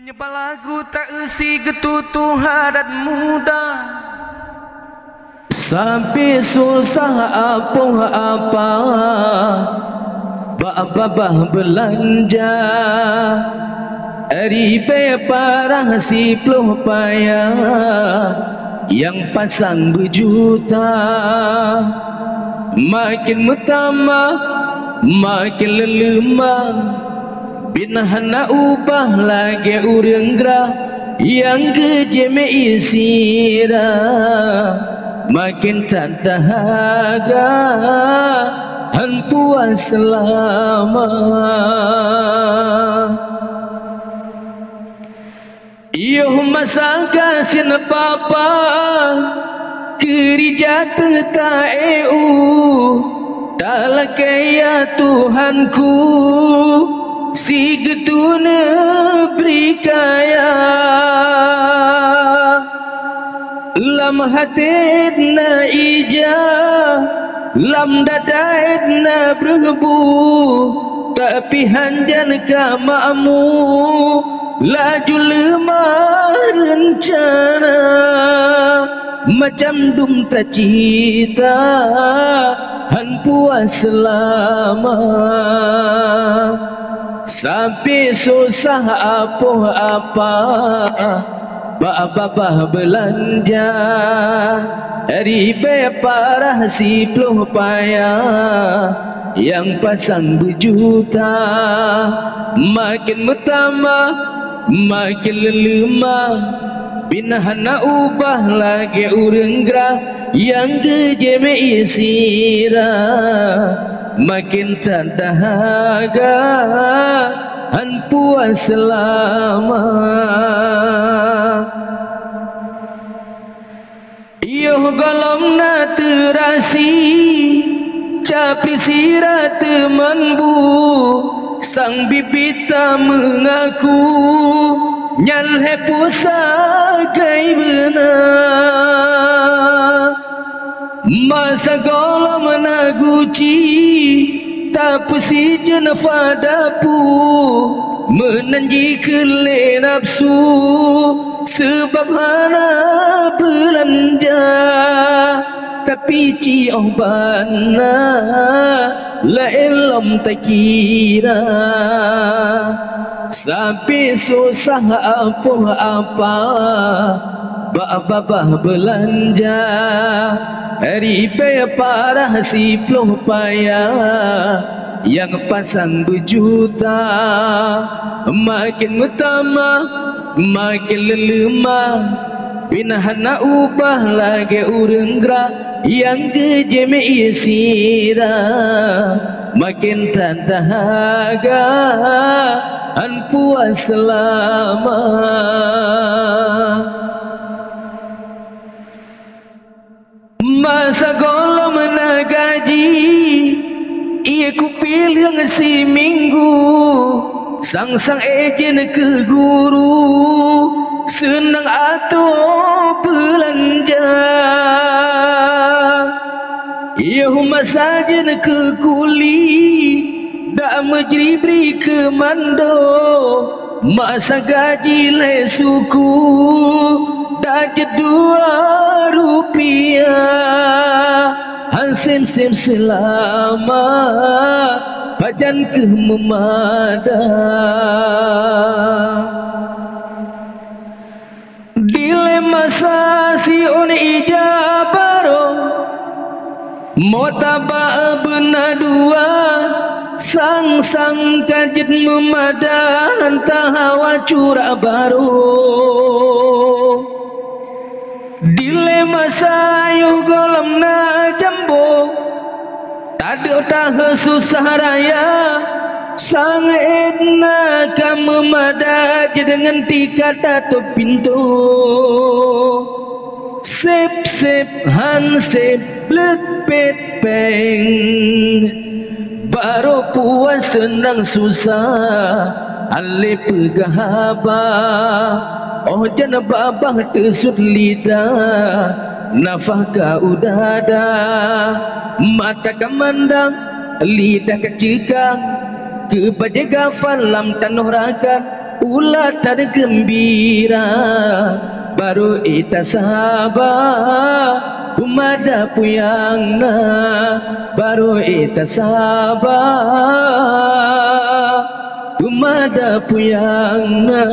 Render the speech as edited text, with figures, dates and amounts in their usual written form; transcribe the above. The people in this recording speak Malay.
Penyebar lagu tak isi getutuhan dan muda, sampai susah apa babah belanja ribe parah si peluh payah yang pasang berjuta, makin utama makin lelemah. Binahan nak ubah lagi urang gerah yang gejeme isira, makin tak dahaga han puas selama. Iyo masa kasin papa kerja tak tak kaya Tuhanku si getuna beri kaya lam hatidna ija lam dadaidna berbu tapi hanjan ka ma'mu laju lemah rencana macam dum tak cita han puas selama. Sampai susah apa babah belanja ribe parah si peluh payah yang pasang berjuta, makin utama makin lelemah. Binahan nak ubah lagi urang gerah yang gejeme isira, makin tak dahaga han puas selama. Iyo golom na terasi capi sirat manbu sang bibita mengaku nyal he pusagai benar. Masa golom naguci tak si jenafah dapu menanji kele nafsu sebab hana belanja, tapi ci ohbana la elam tak kira. Sampai susah apa babah belanja ribe parah si peluh payah yang pasang berjuta, makin utama makin lelemah. Binahan nak ubah lagi urang gerah yang gejeme isira, makin tak dahaga han puas selama. Masa golom na gaji ia ku pilih si minggu sang ejen ke guru senang atau belanja. Ia masa jen ke kuli dak majri beri ke mando, masa gaji le suku dak Rp2 hansim selama badan ke memada. Dilema sasi on ijabaro motaba benar dua sang kajet memadan tahawa curah baru. Dilema sayuh golom na jambo tadu tah susah raya sang edna kamu madaj dengan tiga tato pintu sip han sip blet pet peng baru puas senang susah ale pegahaba. Oh jana babah tersut lidah nafah ka udada, mata kamandang lidah kecikang kebajaga falam tanuh rakan ulatan gembira baru ita sabar umada puyangna baru ita sabar umada puyangna